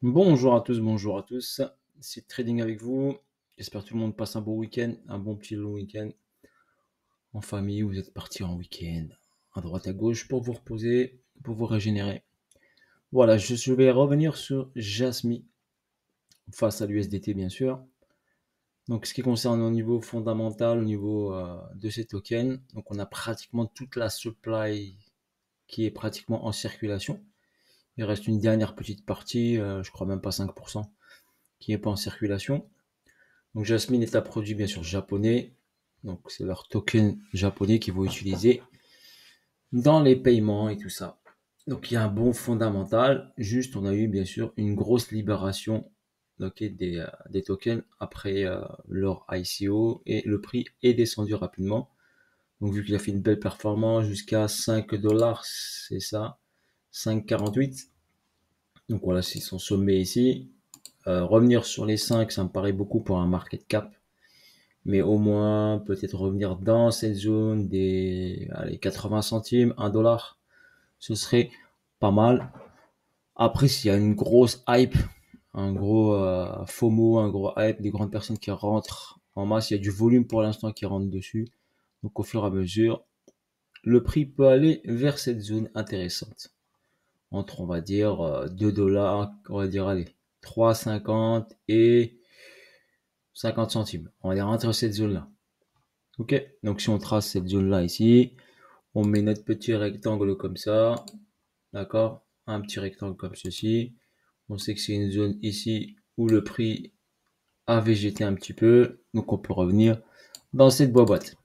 Bonjour à tous. C'est Trading avec vous. J'espère que tout le monde passe un bon week-end, un bon petit long week-end en famille. Vous êtes partis en week-end à droite à gauche pour vous reposer, pour vous régénérer. Voilà, je vais revenir sur Jasmy face à l'USDT bien sûr. Donc ce qui concerne au niveau fondamental, au niveau de ces tokens, donc on a pratiquement toute la supply qui est pratiquement en circulation. Il reste une dernière petite partie, je crois même pas 5%, qui n'est pas en circulation. Donc Jasmine est un produit bien sûr japonais. Donc c'est leur token japonais qu'ils vont utiliser dans les paiements et tout ça. Donc il y a un bon fondamental. Juste on a eu bien sûr une grosse libération des tokens après leur ICO et le prix est descendu rapidement. Donc vu qu'il a fait une belle performance jusqu'à 5 dollars, c'est ça, 5,48. Donc voilà, c'est son sommet ici. Revenir sur les 5, ça me paraît beaucoup pour un market cap. Mais au moins peut-être revenir dans cette zone des 80 centimes, 1 dollar, ce serait pas mal. Après, s'il y a une grosse hype, un gros FOMO, un gros hype, des grandes personnes qui rentrent en masse, il y a du volume pour l'instant qui rentre dessus. Donc au fur et à mesure, le prix peut aller vers cette zone intéressante. Entre, on va dire, 2 dollars, on va dire, allez, 3,50 et 50 centimes. On va dire entre cette zone-là. Ok, donc si on trace cette zone-là ici, on met notre petit rectangle comme ça, d'accord? Un petit rectangle comme ceci. On sait que c'est une zone ici où le prix a végété un petit peu, donc on peut revenir dans cette boîte.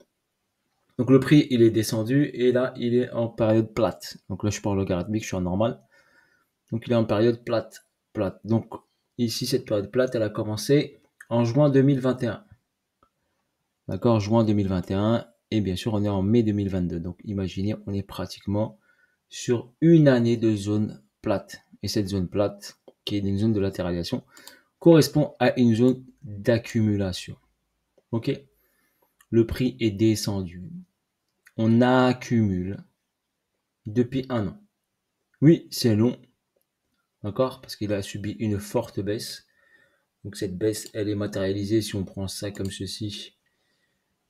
Donc le prix, il est descendu et là, il est en période plate. Donc là, je parle logarithmique, je suis en normal. Donc il est en période plate, plate. Donc ici, cette période plate, elle a commencé en juin 2021. D'accord, juin 2021. Et bien sûr, on est en mai 2022. Donc, imaginez, on est pratiquement sur une année de zone plate. Et cette zone plate, qui est une zone de latéralisation, correspond à une zone d'accumulation. Ok? Le prix est descendu. On accumule depuis un an. Oui, c'est long. D'accord? Parce qu'il a subi une forte baisse. Donc, cette baisse, elle est matérialisée si on prend ça comme ceci.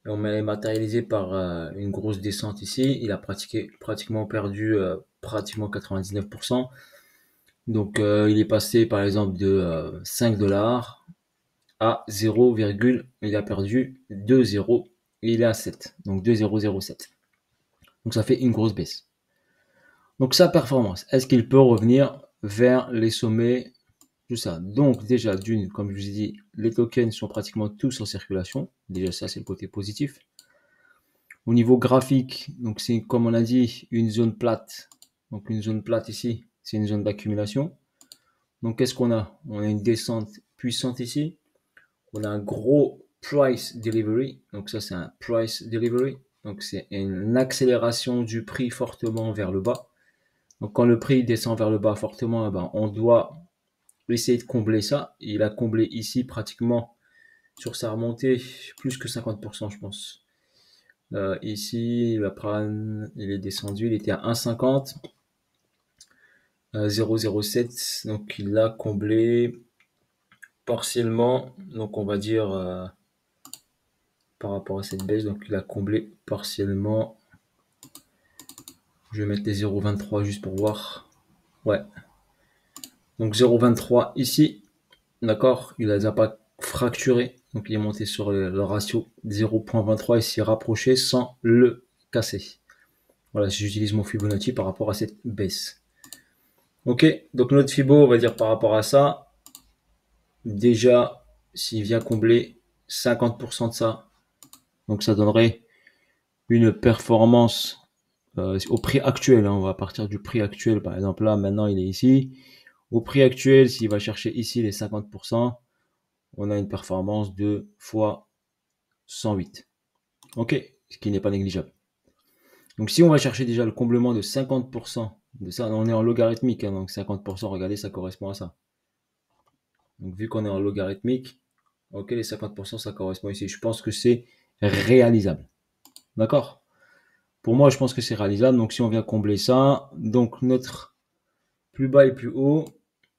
Et on est matérialisé par une grosse descente ici. Il a pratiquement perdu pratiquement 99%. Donc il est passé par exemple de 5 dollars à 0, il a perdu 2 zéros et il est à 7. Donc 2,007. Donc ça fait une grosse baisse. Donc sa performance, est-ce qu'il peut revenir vers les sommets, tout ça? Donc déjà d'une, comme je vous ai dit, les tokens sont pratiquement tous en circulation. Déjà ça c'est le côté positif. Au niveau graphique, donc c'est comme on a dit une zone plate. Donc une zone plate ici, c'est une zone d'accumulation. Donc qu'est-ce qu'on a? On a une descente puissante ici. On a un gros price delivery. Donc ça c'est un price delivery. Donc c'est une accélération du prix fortement vers le bas. Donc quand le prix descend vers le bas fortement, eh ben, on doit essayer de combler ça. Il a comblé ici pratiquement sur sa remontée plus que 50% je pense. Ici, il est descendu, il était à 1,50, 0,07, donc il l'a comblé partiellement, donc on va dire par rapport à cette baisse, donc il a comblé partiellement. Je vais mettre les 0,23 juste pour voir. Ouais, donc 0,23 ici, d'accord, il a pas fracturé, donc il est monté sur le ratio 0,23 et s'est rapproché sans le casser. Voilà, si j'utilise mon Fibonacci par rapport à cette baisse. Ok, donc notre Fibo, on va dire par rapport à ça, déjà, s'il vient combler 50% de ça, donc ça donnerait une performance au prix actuel. Hein, on va partir du prix actuel, par exemple là, maintenant il est ici. Au prix actuel, s'il va chercher ici les 50%, on a une performance de fois 108. Ok, ce qui n'est pas négligeable. Donc si on va chercher déjà le comblement de 50% de ça, on est en logarithmique, hein, donc 50%, regardez, ça correspond à ça. Donc vu qu'on est en logarithmique, ok, les 50%, ça correspond ici. Je pense que c'est réalisable. D'accord? Pour moi, je pense que c'est réalisable. Donc si on vient combler ça, donc notre plus bas et plus haut,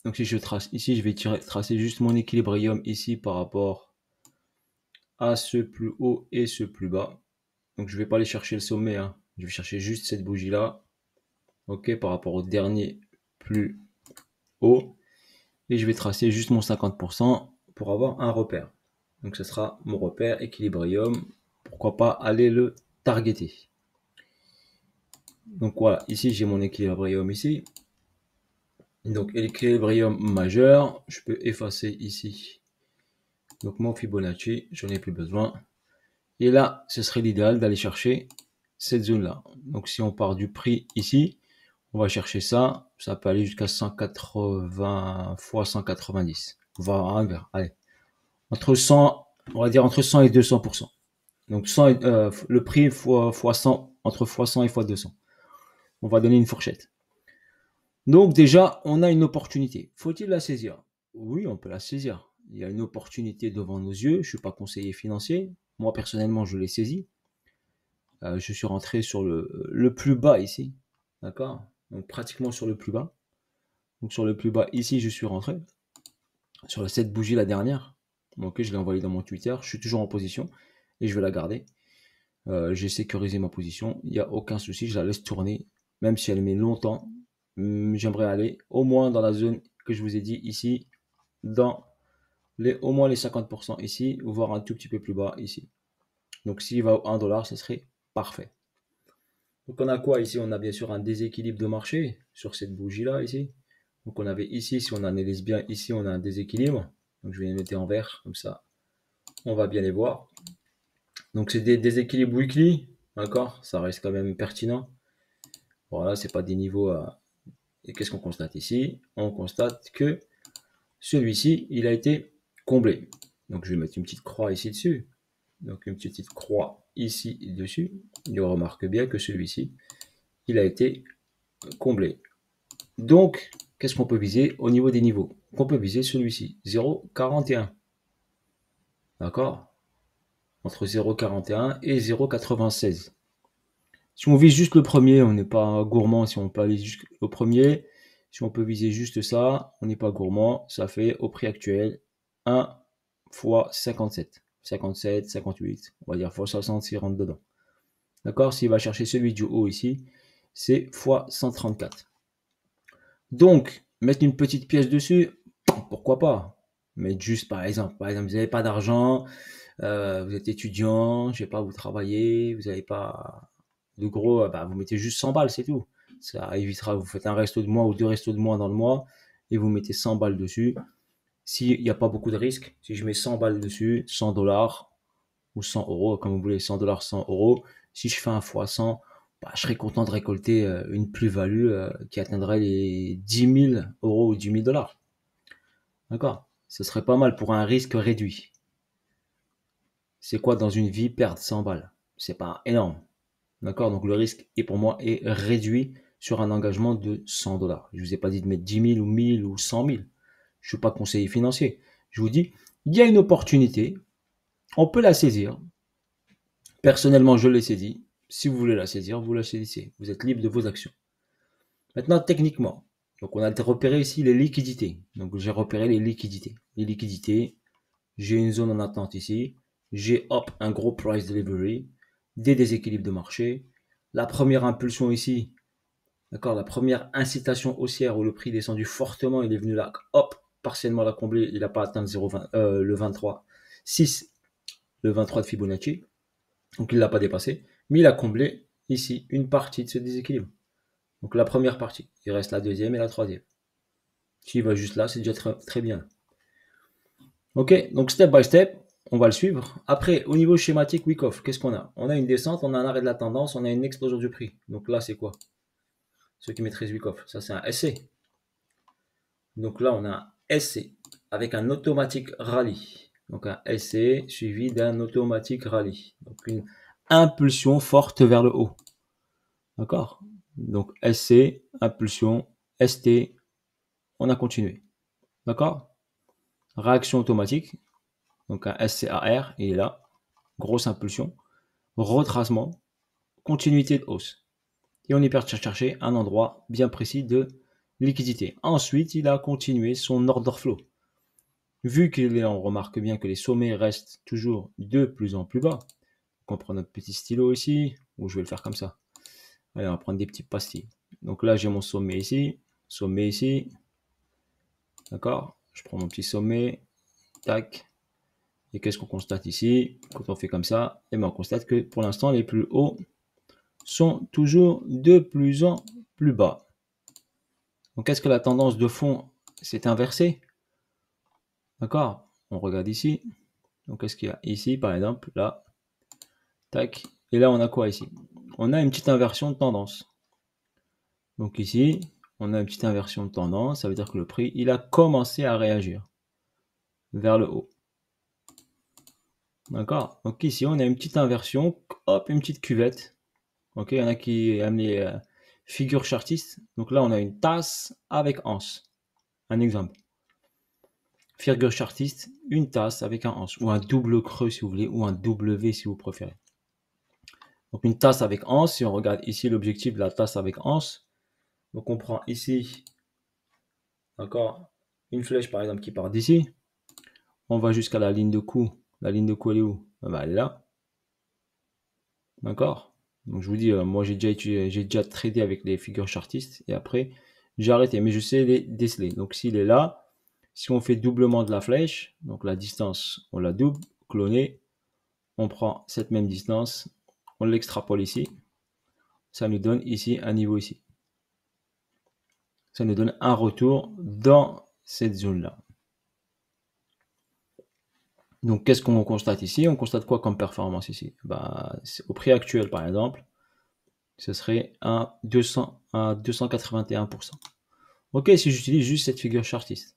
Donc si je trace ici, je vais tracer juste mon équilibrium ici par rapport à ce plus haut et ce plus bas. Donc je vais pas aller chercher le sommet, hein. Je vais chercher juste cette bougie là, ok, par rapport au dernier plus haut, et je vais tracer juste mon 50% pour avoir un repère. Donc ce sera mon repère équilibrium. Pourquoi pas aller le targeter. Donc voilà, ici j'ai mon équilibrium ici. Donc l'équilibrium majeur, je peux effacer ici. Donc mon Fibonacci, j'en ai plus besoin. Et là, ce serait l'idéal d'aller chercher cette zone-là. Donc si on part du prix ici, on va chercher ça. Ça peut aller jusqu'à 180 fois 190. Allez, entre 100, on va dire entre 100 et 200%. Donc 100 le prix fois 100, entre fois 100 et fois 200. On va donner une fourchette. Donc déjà, on a une opportunité. Faut-il la saisir? Oui, on peut la saisir. Il y a une opportunité devant nos yeux. Je ne suis pas conseiller financier. Moi, personnellement, je l'ai saisi. Je suis rentré sur le plus bas ici. D'accord? Donc pratiquement sur le plus bas. Donc sur le plus bas ici, je suis rentré. Sur cette bougie, la dernière. Ok, je l'ai envoyé dans mon Twitter. Je suis toujours en position et je vais la garder. J'ai sécurisé ma position. Il n'y a aucun souci. Je la laisse tourner. Même si elle met longtemps. J'aimerais aller au moins dans la zone que je vous ai dit ici. Dans au moins les 50% ici. Voire un tout petit peu plus bas ici. Donc s'il va au 1$, ce serait parfait. Donc on a quoi ici? On a bien sûr un déséquilibre de marché sur cette bougie-là ici. Donc on avait ici, si on analyse bien, ici on a un déséquilibre. Donc je vais les noter en vert, comme ça on va bien les voir. Donc c'est des déséquilibres weekly, d'accord? Ça reste quand même pertinent. Voilà, c'est pas des niveaux à... Et qu'est-ce qu'on constate ici? On constate que celui-ci, il a été comblé. Donc je vais mettre une petite croix ici dessus. Donc une petite croix ici dessus. Et on remarque bien que celui-ci, il a été comblé. Donc, qu'est-ce qu'on peut viser au niveau des niveaux? On peut viser celui-ci, 0,41. D'accord? Entre 0,41 et 0,96. Si on vise juste le premier, on n'est pas gourmand. Si on peut aller jusqu'au premier, si on peut viser juste ça, on n'est pas gourmand. Ça fait au prix actuel 1 fois 57. 57, 58, on va dire fois 60 s'il rentre dedans. D'accord? S'il va chercher celui du haut ici, c'est fois 134. Donc, mettre une petite pièce dessus, pourquoi pas? Mettre juste, par exemple, vous n'avez pas d'argent, vous êtes étudiant, je sais pas, vous travaillez, vous n'avez pas de gros, bah, vous mettez juste 100 balles, c'est tout. Ça évitera, vous faites un resto de moins ou deux restos de moins dans le mois et vous mettez 100 balles dessus. S'il n'y a pas beaucoup de risques, si je mets 100 balles dessus, 100$ ou 100 euros, comme vous voulez, 100$, 100 euros, si je fais un fois 100, bah, je serais content de récolter une plus-value qui atteindrait les 10 000 euros ou 10 000$. D'accord? Ce serait pas mal pour un risque réduit. C'est quoi dans une vie perdre 100 balles? C'est pas énorme. D'accord? Donc le risque est pour moi est réduit sur un engagement de 100$. Je vous ai pas dit de mettre 10 000 ou 1000 ou 100 000. Je suis pas conseiller financier. Je vous dis, il y a une opportunité. On peut la saisir. Personnellement, je l'ai saisi. Si vous voulez la saisir, vous la saisissez. Vous êtes libre de vos actions. Maintenant, techniquement, donc on a repéré ici les liquidités. Donc j'ai repéré les liquidités. Les liquidités, j'ai une zone en attente ici. J'ai hop un gros price delivery, des déséquilibres de marché. La première impulsion ici, d'accord, la première incitation haussière où le prix est descendu fortement, il est venu là, hop, partiellement la combler, il n'a pas atteint le 23, 6, le 23 de Fibonacci. Donc il ne l'a pas dépassé, mais il a comblé ici une partie de ce déséquilibre. Donc la première partie, il reste la deuxième et la troisième. S'il va juste là, c'est déjà très, très bien. Ok, donc step by step, on va le suivre. Après, au niveau schématique Wyckoff, qu'est-ce qu'on a? On a une descente, on a un arrêt de la tendance, on a une explosion du prix. Donc là, c'est quoi? Ceux qui maîtrisent Wyckoff, ça c'est un SC. Donc là, on a un SC avec un automatique rallye. Donc un SC suivi d'un automatique rallye. Donc une impulsion forte vers le haut. D'accord? Donc SC, impulsion, ST, on a continué. D'accord? Réaction automatique. Donc un SCAR, il est là. Grosse impulsion. Retracement. Continuité de hausse. Et on y part chercher un endroit bien précis de liquidité. Ensuite, il a continué son order flow. Vu qu'on remarque bien que les sommets restent toujours de plus en plus bas, on prend notre petit stylo ici, ou je vais le faire comme ça. Allez, on va prendre des petites pastilles. Donc là, j'ai mon sommet ici, d'accord? Je prends mon petit sommet, tac. Et qu'est-ce qu'on constate ici? Quand on fait comme ça, et ben on constate que pour l'instant, les plus hauts sont toujours de plus en plus bas. Donc, est-ce que la tendance de fond s'est inversée? D'accord? On regarde ici. Donc, qu'est-ce qu'il y a ici, par exemple? Là. Tac. Et là, on a quoi ici? On a une petite inversion de tendance. Donc ici, on a une petite inversion de tendance. Ça veut dire que le prix, il a commencé à réagir vers le haut. D'accord? Donc ici, on a une petite inversion. Hop, une petite cuvette. Ok, il y en a qui aiment les figures chartistes. Donc là, on a une tasse avec anse. Un exemple. Figure chartiste, une tasse avec un anse. Ou un double creux si vous voulez. Ou un W si vous préférez. Donc une tasse avec anse. Si on regarde ici l'objectif de la tasse avec anse. Donc on prend ici, d'accord, une flèche par exemple qui part d'ici. On va jusqu'à la ligne de coup. La ligne de coup, elle est où? Ben, elle est là. D'accord? Donc je vous dis, moi j'ai déjà tradé avec les figures chartistes et après j'ai arrêté. Mais je sais les déceler. Donc s'il est là, si on fait doublement de la flèche, donc la distance, on la double, cloner, on prend cette même distance, on l'extrapole ici. Ça nous donne ici un niveau ici. Ça nous donne un retour dans cette zone-là. Donc, qu'est-ce qu'on constate ici? On constate quoi comme performance ici? Bah, au prix actuel, par exemple, ce serait un 281%. Ok, si j'utilise juste cette figure chartiste.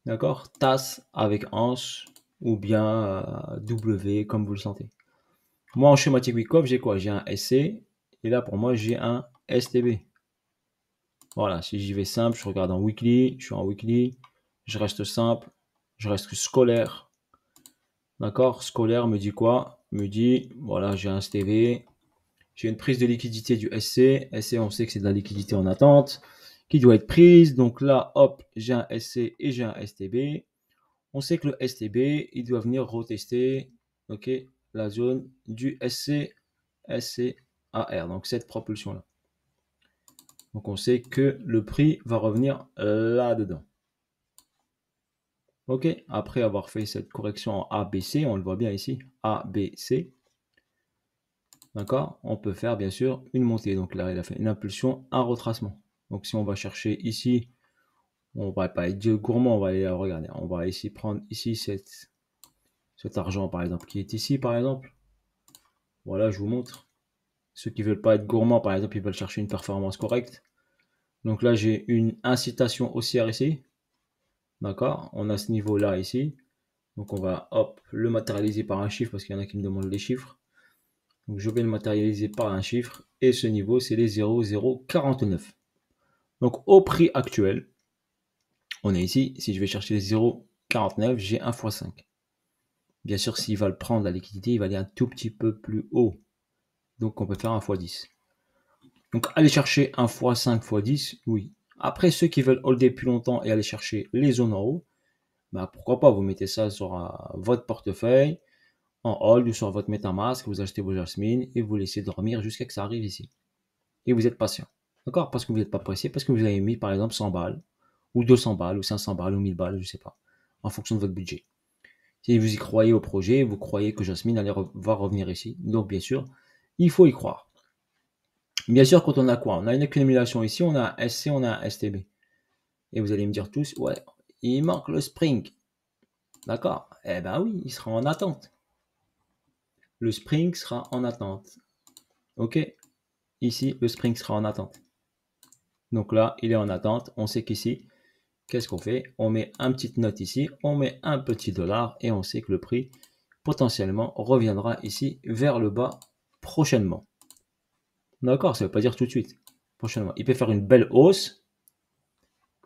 D'accord? Tasse avec anse ou bien W, comme vous le sentez. Moi, en schématique Wyckoff, j'ai quoi? J'ai un SC et là, pour moi, j'ai un STB. Voilà, si j'y vais simple, je regarde en weekly, je suis en weekly, je reste simple, je reste scolaire. D'accord? Scolaire me dit quoi? Me dit, voilà, j'ai un STB, j'ai une prise de liquidité du SC. SC, on sait que c'est de la liquidité en attente qui doit être prise. Donc là, hop, j'ai un SC et j'ai un STB. On sait que le STB, il doit venir retester, ok, la zone du SC, SCAR, donc cette propulsion-là. Donc on sait que le prix va revenir là-dedans. Ok, après avoir fait cette correction en ABC, on le voit bien ici, ABC, d'accord, on peut faire bien sûr une montée. Donc là, il a fait une impulsion, un retracement. Donc si on va chercher ici, on va pas être gourmand, on va aller regarder. On va ici prendre ici cet argent par exemple qui est ici par exemple. Voilà, je vous montre. Ceux qui veulent pas être gourmands par exemple, ils veulent chercher une performance correcte. Donc là, j'ai une incitation haussière ici. D'accord, on a ce niveau-là ici. Donc on va hop le matérialiser par un chiffre parce qu'il y en a qui me demandent les chiffres. Donc je vais le matérialiser par un chiffre et ce niveau c'est les 0,049. Donc au prix actuel, on est ici. Si je vais chercher les 0,49, j'ai 1 x 5. Bien sûr, s'il va le prendre la liquidité, il va aller un tout petit peu plus haut. Donc on peut faire 1 x 10. Donc aller chercher 1 x 5 x 10, oui. Après ceux qui veulent holder plus longtemps et aller chercher les zones en haut, bah pourquoi pas, vous mettez ça sur votre portefeuille en hold ou sur votre MetaMask, vous achetez vos Jasmine et vous laissez dormir jusqu'à ce que ça arrive ici. Et vous êtes patient. D'accord? Parce que vous n'êtes pas pressé, parce que vous avez mis par exemple 100 balles, ou 200 balles, ou 500 balles, ou 1000 balles, je ne sais pas, en fonction de votre budget. Si vous y croyez au projet, vous croyez que Jasmine va revenir ici. Donc bien sûr, il faut y croire. Bien sûr, quand on a quoi? On a une accumulation ici, on a un SC, on a un STB. Et vous allez me dire tous, ouais, il manque le Spring. D'accord? Eh ben oui, il sera en attente. Le Spring sera en attente. Ok? Ici, le Spring sera en attente. Donc là, il est en attente. On sait qu'ici, qu'est-ce qu'on fait? On met une petite note ici, on met un petit dollar et on sait que le prix potentiellement reviendra ici vers le bas prochainement. D'accord? Ça ne veut pas dire tout de suite. Prochainement. Il peut faire une belle hausse,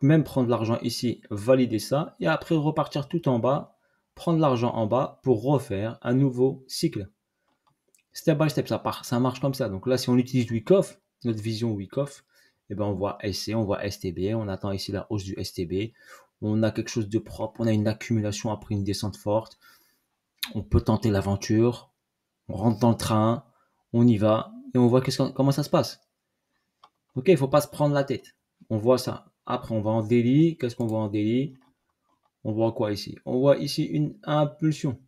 même prendre l'argent ici, valider ça et après repartir tout en bas, prendre l'argent en bas pour refaire un nouveau cycle. Step by step, ça marche comme ça. Donc là, si on utilise Wyckoff, notre vision Wyckoff, Et ben on voit SC, on voit STB, on attend ici la hausse du STB. On a quelque chose de propre, on a une accumulation après une descente forte. On peut tenter l'aventure, on rentre dans le train, on y va et on voit comment ça se passe. Ok, il faut pas se prendre la tête. On voit ça. Après, on va en daily. Qu'est-ce qu'on voit en daily? On voit quoi ici? On voit ici une impulsion.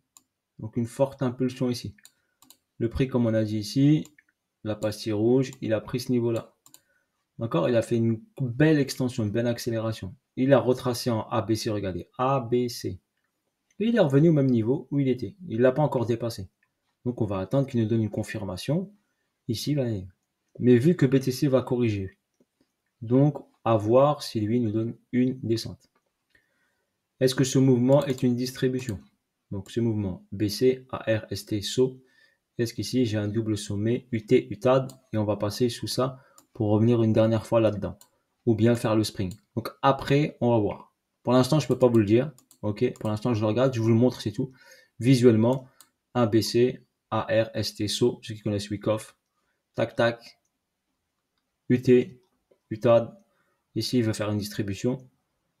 Donc une forte impulsion ici. Le prix, comme on a dit ici, la pastille rouge, il a pris ce niveau-là. D'accord? Il a fait une belle extension, une belle accélération. Il a retracé en ABC, regardez. ABC. Et il est revenu au même niveau où il était. Il ne l'a pas encore dépassé. Donc on va attendre qu'il nous donne une confirmation. Ici, là. Mais vu que BTC va corriger, donc à voir si lui nous donne une descente. Est-ce que ce mouvement est une distribution? Donc ce mouvement BC, AR, ST, SO. Est-ce qu'ici j'ai un double sommet UT, UTAD et on va passer sous ça pour revenir une dernière fois là-dedans. Ou bien faire le spring. Donc après, on va voir. Pour l'instant, je ne peux pas vous le dire. Ok, pour l'instant, je le regarde, je vous le montre, c'est tout. Visuellement, un BC, AR, ST, SO, ceux qui connaissent Wyckoff. Tac, tac. UT, UTAD. Ici, il veut faire une distribution.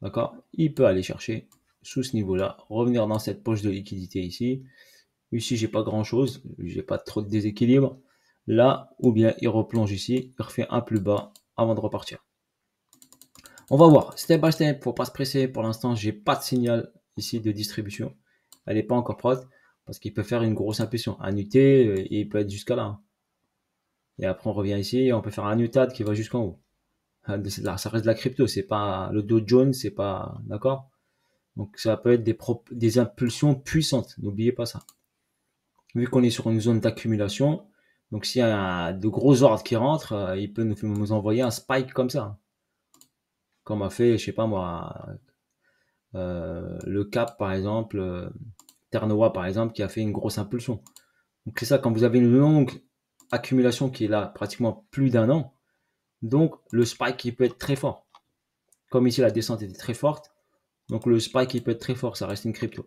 D'accord? Il peut aller chercher sous ce niveau-là, revenir dans cette poche de liquidité ici. Ici, j'ai pas grand-chose, j'ai pas trop de déséquilibre. Là, ou bien il replonge ici, il refait un plus bas avant de repartir. On va voir, step by step, faut pas se presser. Pour l'instant, j'ai pas de signal ici de distribution. Elle n'est pas encore prête parce qu'il peut faire une grosse impulsion. Un UT, il peut être jusqu'à là. Et après, on revient ici et on peut faire un UTAD qui va jusqu'en haut. Ça reste de la crypto, c'est pas le Dow Jones, c'est pas, d'accord? Donc ça peut être des impulsions puissantes, n'oubliez pas ça. Vu qu'on est sur une zone d'accumulation, donc s'il y a de gros ordres qui rentrent, il peut nous envoyer un spike comme ça. Comme a fait, je sais pas moi, le Cap par exemple, Ternoa par exemple, qui a fait une grosse impulsion. Donc c'est ça, quand vous avez une longue accumulation qui est là pratiquement plus d'un an, donc le spike il peut être très fort. Comme ici la descente était très forte, donc le spike il peut être très fort, ça reste une crypto.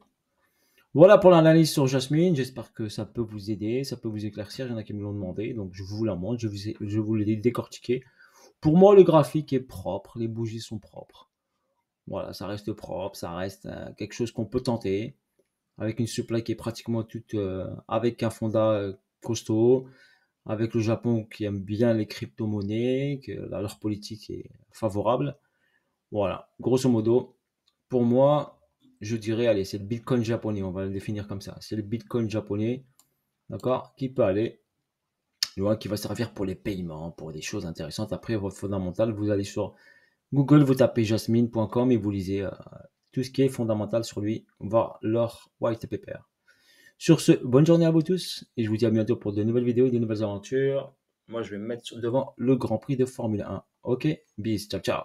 Voilà pour l'analyse sur Jasmine. J'espère que ça peut vous aider, ça peut vous éclaircir. Il y en a qui me l'ont demandé, donc je vous la montre, je vous l'ai décortiqué. Pour moi, le graphique est propre, les bougies sont propres. Voilà, ça reste propre, ça reste quelque chose qu'on peut tenter, avec une supply qui est pratiquement toute, avec un fondat costaud, avec le Japon qui aime bien les crypto-monnaies, que leur politique est favorable. Voilà, grosso modo, pour moi, je dirais, allez, c'est le Bitcoin japonais, on va le définir comme ça. C'est le Bitcoin japonais, d'accord, qui peut aller loin, qui va servir pour les paiements, pour des choses intéressantes. Après, votre fondamental, vous allez sur Google, vous tapez jasmine.com et vous lisez tout ce qui est fondamental sur lui, voir leur white paper. Sur ce, bonne journée à vous tous et je vous dis à bientôt pour de nouvelles vidéos et de nouvelles aventures. Moi, je vais me mettre devant le Grand Prix de Formule 1. Ok, bis, ciao, ciao.